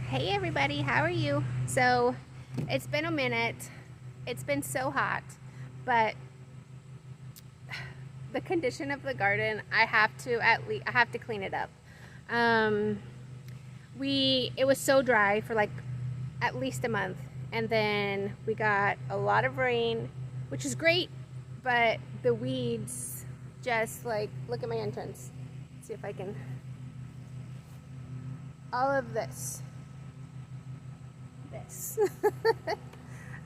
Hey everybody, how are you? So it's been a minute. It's been so hot, but the condition of the garden, I have to clean it up. Um, it was so dry for like at least a month, and then we got a lot of rain, which is great, but the weeds just like look at my entrance. Let's see if I can. All of this.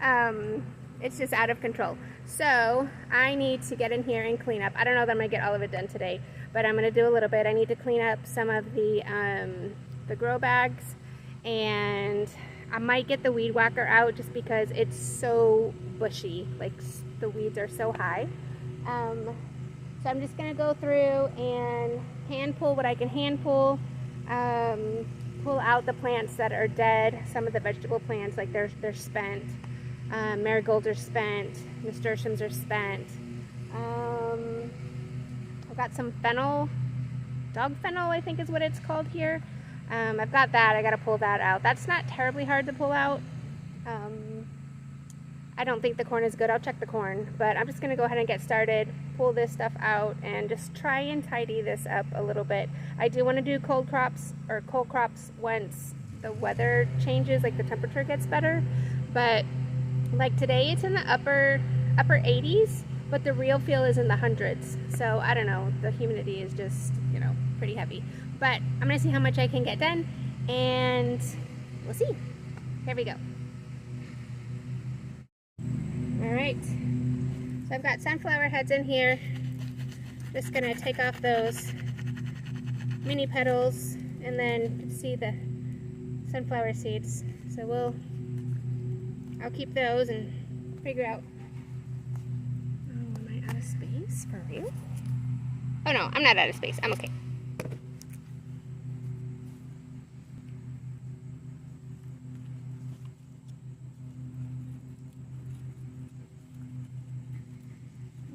um, it's just out of control. So I need to get in here and clean up. I don't know that I'm gonna get all of it done today, but I'm gonna do a little bit. I need to clean up some of the grow bags, and I might get the weed whacker out just because it's so bushy. Like the weeds are so high. So I'm just gonna go through and hand pull what I can hand pull. Pull out the plants that are dead. Some of the vegetable plants, like they're spent. Marigolds are spent. Nasturtiums are spent. I've got some fennel, dog fennel I think is what it's called here. I've got that. I got to pull that out. That's not terribly hard to pull out. I don't think the corn is good. I'll check the corn, but I'm just going to go ahead and get started, pull this stuff out, and just try and tidy this up a little bit. I do want to do cold crops once the weather changes, like the temperature gets better, but like today it's in the upper 80s, but the real feel is in the hundreds. So I don't know, the humidity is just, pretty heavy. But I'm going to see how much I can get done, and we'll see. Here we go. Alright, so I've got sunflower heads in here. Just gonna take off those mini petals, and then you can see the sunflower seeds. So I'll keep those and figure out. Oh, am I out of space? For real? Oh no, I'm not out of space. I'm okay.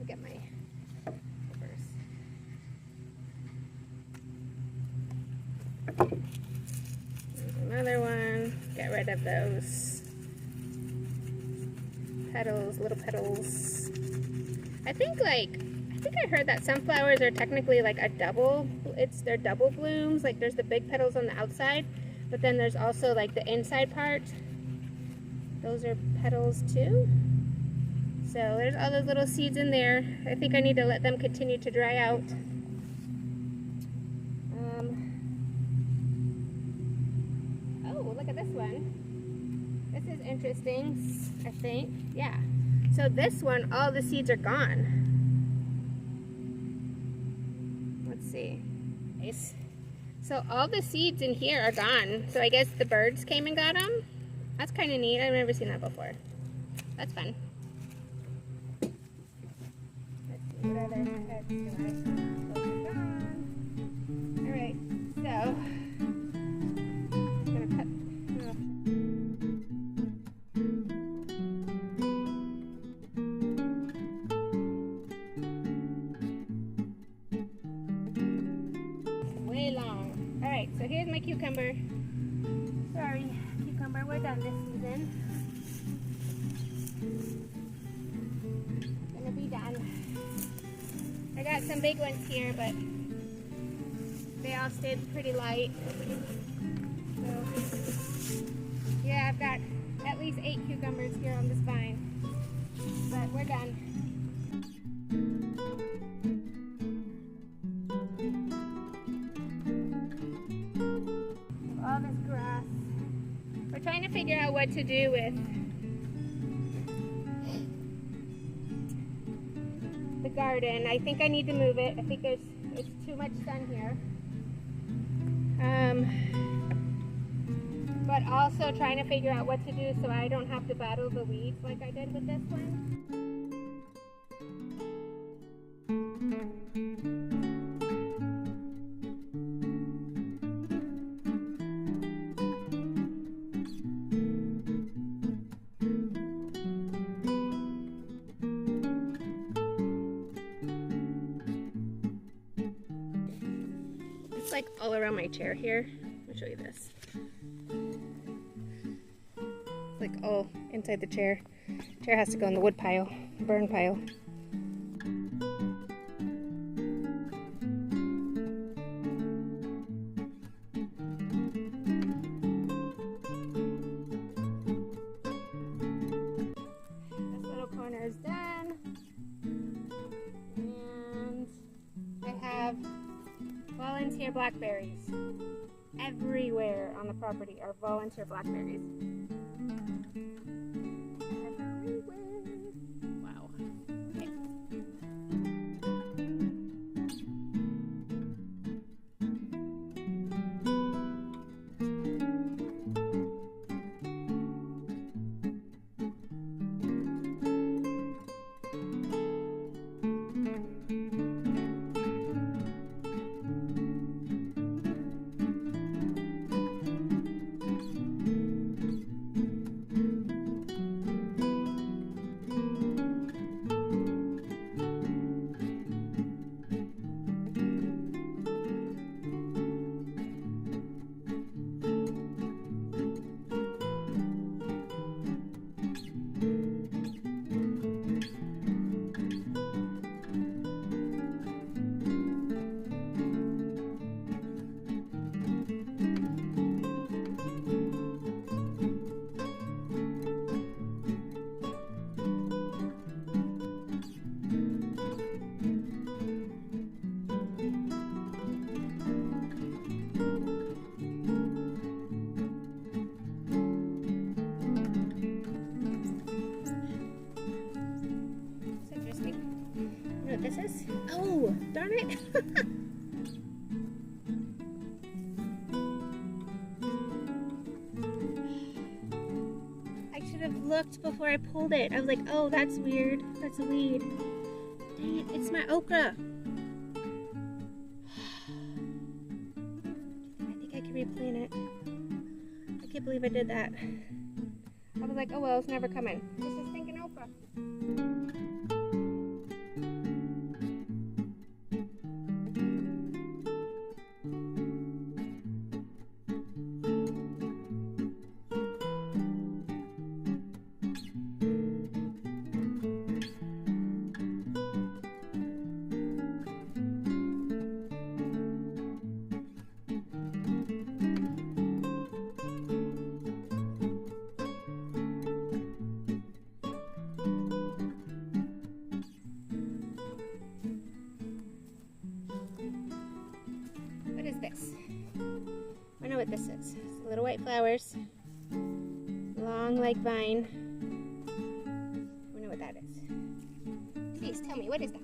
Get my clippers. There's another one. Get rid of those petals, little petals. I think I heard that sunflowers are technically like they're double blooms. Like there's the big petals on the outside, but then there's also like the inside part. Those are petals too. So there's all those little seeds in there. I think I need to let them continue to dry out. Oh, look at this one. This is interesting, I think. Yeah. So this one, all the seeds are gone. Let's see. Nice. So all the seeds in here are gone. So I guess the birds came and got them. That's kind of neat. I've never seen that before. That's fun. What other heads do I focus on? Alright, so I'm gonna cut way long. Alright, so here's my cucumber. Sorry, cucumber, we're done this season. Gonna be done. I got some big ones here, but they all stayed pretty light. So, yeah, I've got at least 8 cucumbers here on this vine, but we're done. All this grass. We're trying to figure out what to do with the garden. I think I need to move it. I think it's too much sun here. But also trying to figure out what to do so I don't have to battle the weeds like I did with this one. Like all around my chair here. Let me show you this. like all inside the chair. Chair has to go in the wood pile, burn pile. This little corner is done. And I have volunteer blackberries. Everywhere on the property are volunteer blackberries. Everywhere. Wow. Okay. What this is? Oh, darn it. I should have looked before I pulled it. I was like, oh, that's weird. That's a weed. Dang it, it's my okra. I think I can replant it. I can't believe I did that. I was like, oh well, it's never coming. This is stinking okra. What is this? I know what this is. It's little white flowers. Long like vine. I know what that is. Please tell me, what is that?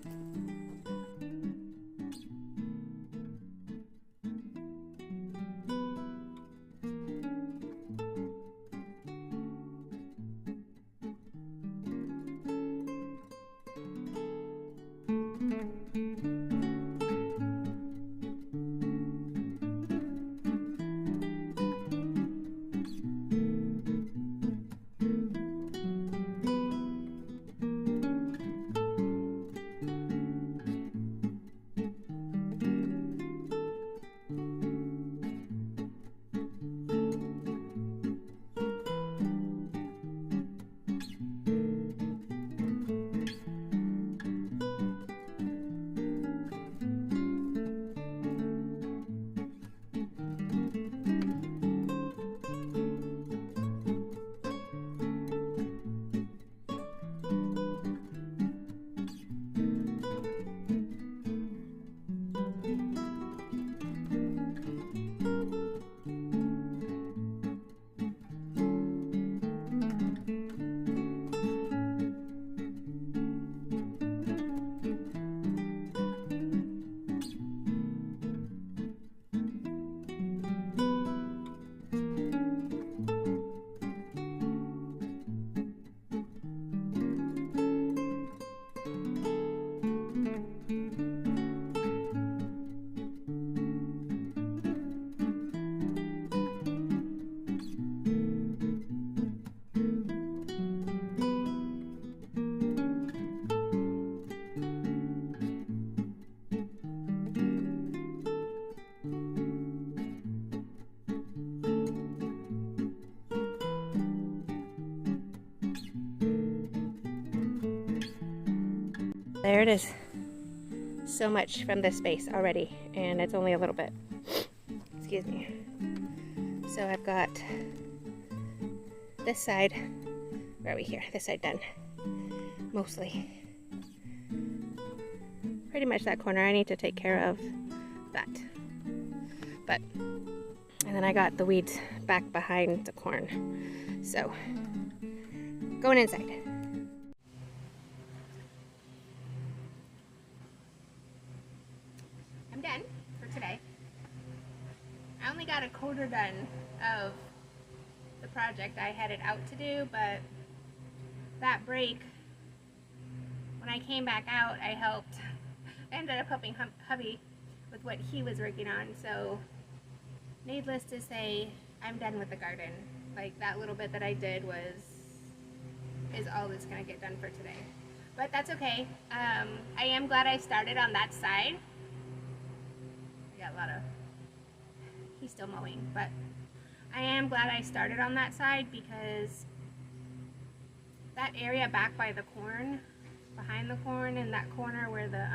There it is. So much from this space already, and it's only a little bit. Excuse me. So I've got this side, where are we here? This side done, mostly. Pretty much that corner I need to take care of that. But, and then I got the weeds back behind the corn. So, going inside. I'm done for today. I only got a quarter done of the project I headed out to do, but that break, when I came back out, I ended up helping hubby with what he was working on, so needless to say, I'm done with the garden. Like, that little bit that I did is all that's gonna get done for today. But that's okay. I am glad I started on that side. I got a lot of, he's still mowing, but I am glad I started on that side because that area back by the corn, behind the corn, in that corner where the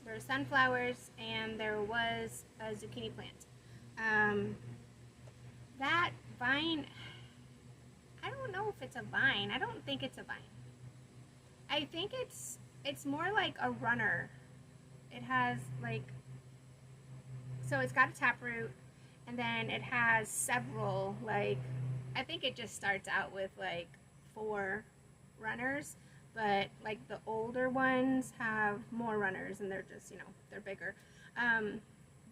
there were sunflowers and there was a zucchini plant. That vine, I don't know if it's a vine. I don't think it's a vine. I think it's more like a runner. It has like, so it's got a taproot, and then it has several, like, I think it just starts out with like 4 runners, but like the older ones have more runners, and they're just, you know, they're bigger.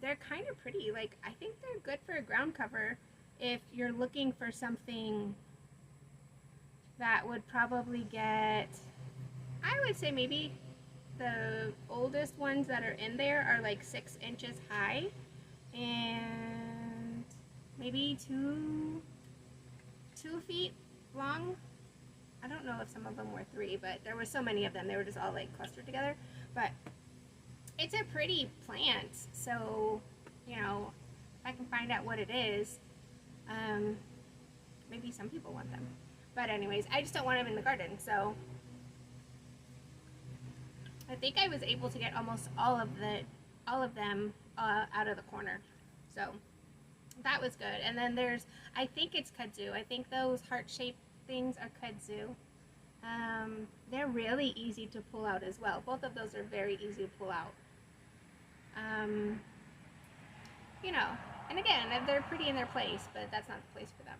They're kind of pretty. Like, I think they're good for a ground cover if you're looking for something that would probably get, I would say maybe the oldest ones that are in there are like 6 inches high and maybe 2 feet long. I don't know if some of them were 3, but there were so many of them. They were just all like clustered together. But it's a pretty plant, so, you know, if I can find out what it is, maybe some people want them. But anyways, I just don't want them in the garden, so I think I was able to get almost all of them out of the corner. So that was good. And then there's, I think it's kudzu. I think those heart-shaped things are kudzu. They're really easy to pull out as well. Both of those are very easy to pull out. You know, and again, they're pretty in their place, but that's not the place for them.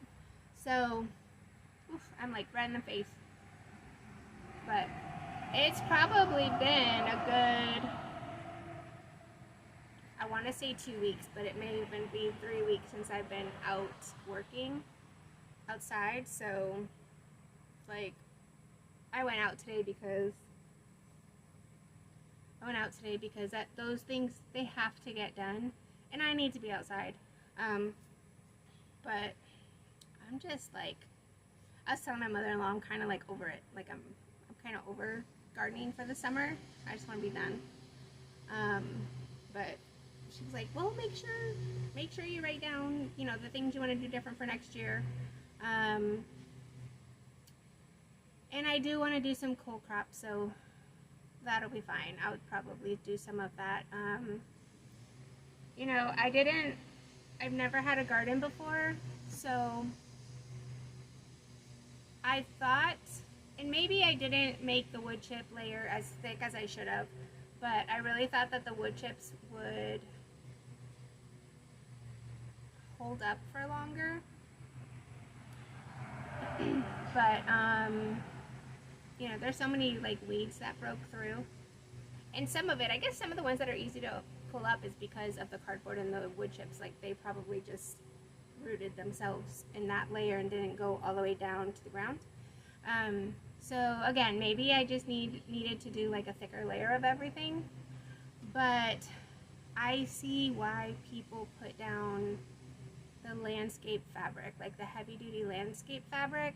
So, oof, I'm like red in the face. But it's probably been a good, I want to say 2 weeks, but it may even be 3 weeks since I've been out working outside. So, like, I went out today because those things, they have to get done, and I need to be outside. But I'm just like, I was telling my mother-in-law, I'm kind of like over it. Like, I'm kind of over gardening for the summer. I just want to be done. But she was like, well, make sure you write down, you know, the things you want to do different for next year. And I do want to do some cold crops, so that'll be fine. I would probably do some of that. You know, I've never had a garden before, so I thought, and maybe I didn't make the wood chip layer as thick as I should have, but I really thought that the wood chips would hold up for longer. But, you know, there's so many like weeds that broke through, and some of it, I guess some of the ones that are easy to pull up is because of the cardboard and the wood chips. Like, they probably just rooted themselves in that layer and didn't go all the way down to the ground. So again, maybe I just needed to do like a thicker layer of everything, but I see why people put down the landscape fabric, like the heavy-duty landscape fabric,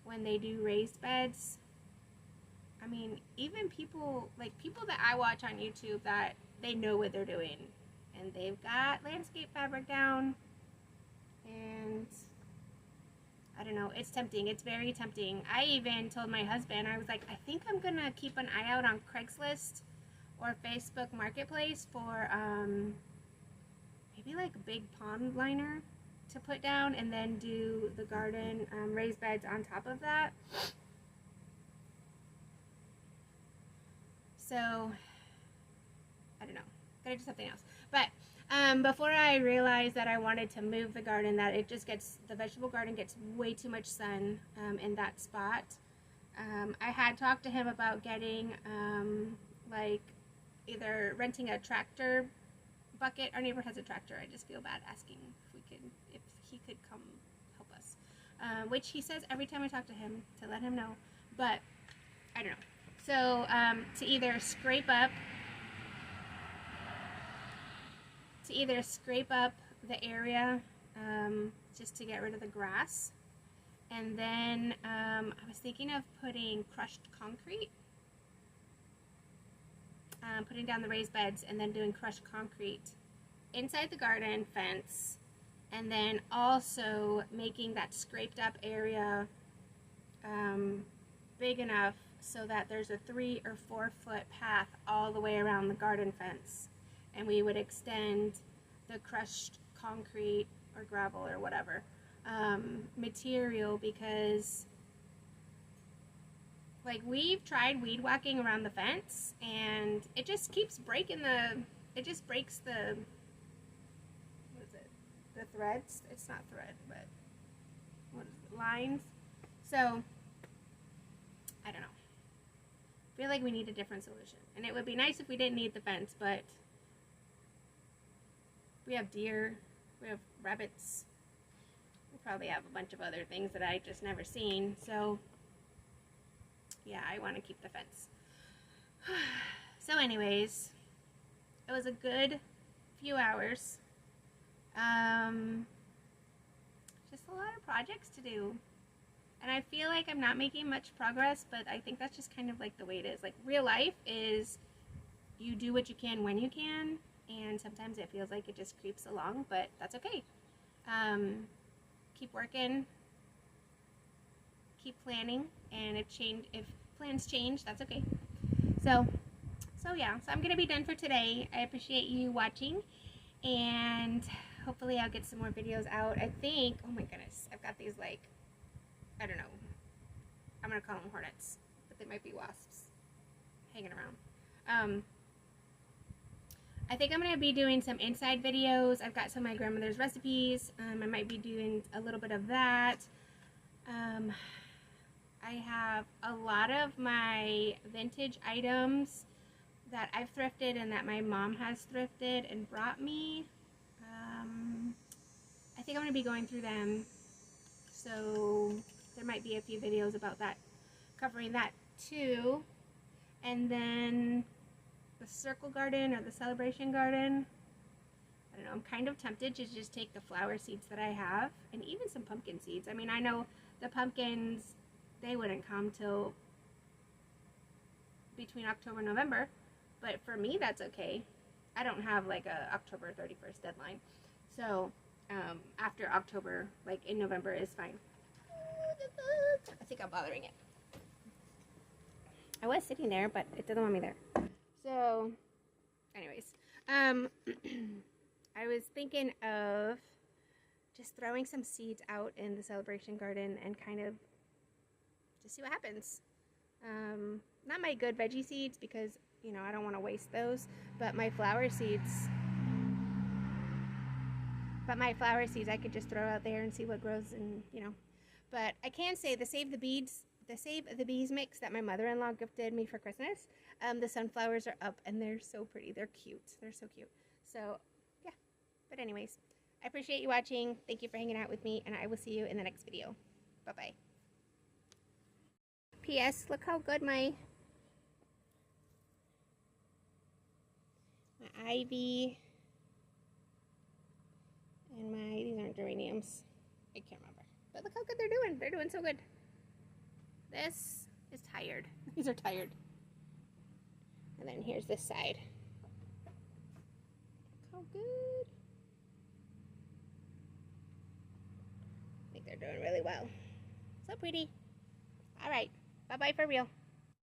when they do raised beds. I mean, even people that I watch on YouTube, that they know what they're doing, and they've got landscape fabric down, and I don't know. It's tempting. It's very tempting. I even told my husband, I was like, I think I'm going to keep an eye out on Craigslist or Facebook Marketplace for maybe like a big pond liner to put down and then do the garden raised beds on top of that. So, I don't know. Gotta do something else. But before I realized that I wanted to move the garden, that it just gets, the vegetable garden gets way too much sun in that spot. I had talked to him about getting like either renting a tractor bucket. Our neighbor has a tractor. I just feel bad asking if he could come help us, which he says every time I talk to him to let him know, but I don't know. So to either scrape up the area just to get rid of the grass, and then I was thinking of putting crushed concrete, putting down the raised beds and then doing crushed concrete inside the garden fence, and then also making that scraped up area big enough so that there's a 3 or 4 foot path all the way around the garden fence, and we would extend the crushed concrete or gravel or whatever material, because like we've tried weed whacking around the fence and it just keeps breaking it just breaks the, what is it, the threads? It's not thread, but what is it, lines? So I don't know. I feel like we need a different solution, and it would be nice if we didn't need the fence, but we have deer, we have rabbits, we probably have a bunch of other things that I've just never seen, so yeah, I want to keep the fence. So anyways, it was a good few hours. Just a lot of projects to do. And I feel like I'm not making much progress, but I think that's just kind of like the way it is. Like, real life is you do what you can when you can, and sometimes it feels like it just creeps along, but that's okay. Keep working, keep planning, and if plans change, that's okay. So yeah, so I'm gonna be done for today. I appreciate you watching, and hopefully I'll get some more videos out. I think, oh my goodness, I've got these, like, I don't know, I'm gonna call them hornets, but they might be wasps hanging around. I think I'm gonna be doing some inside videos. I've got some of my grandmother's recipes. I might be doing a little bit of that. I have a lot of my vintage items that I've thrifted and that my mom has thrifted and brought me. I think I'm going to be going through them, so there might be a few videos about that, covering that too. And then the circle garden or the celebration garden, I don't know, I'm kind of tempted to just take the flower seeds that I have, and even some pumpkin seeds. I mean, I know the pumpkins, they wouldn't come till between October and November, but for me that's okay. I don't have like a October 31st deadline, so after October, like in November, is fine. I think I'm bothering it. I was sitting there, but it doesn't want me there. So anyways, I was thinking of just throwing some seeds out in the celebration garden and kind of just see what happens. Not my good veggie seeds, because, you know, I don't want to waste those, but my flower seeds, I could just throw out there and see what grows, and, you know. But I can say the Save the Bees mix that my mother-in-law gifted me for Christmas, the sunflowers are up and they're so pretty. They're cute. They're so cute. So yeah, but anyways, I appreciate you watching. Thank you for hanging out with me, and I will see you in the next video. Bye-bye. P.S. Look how good my ivy and these aren't geraniums. I can't remember. But look how good they're doing. They're doing so good. This is tired. These are tired. And then here's this side. Look how good. I think they're doing really well. So pretty. All right. Bye-bye for real.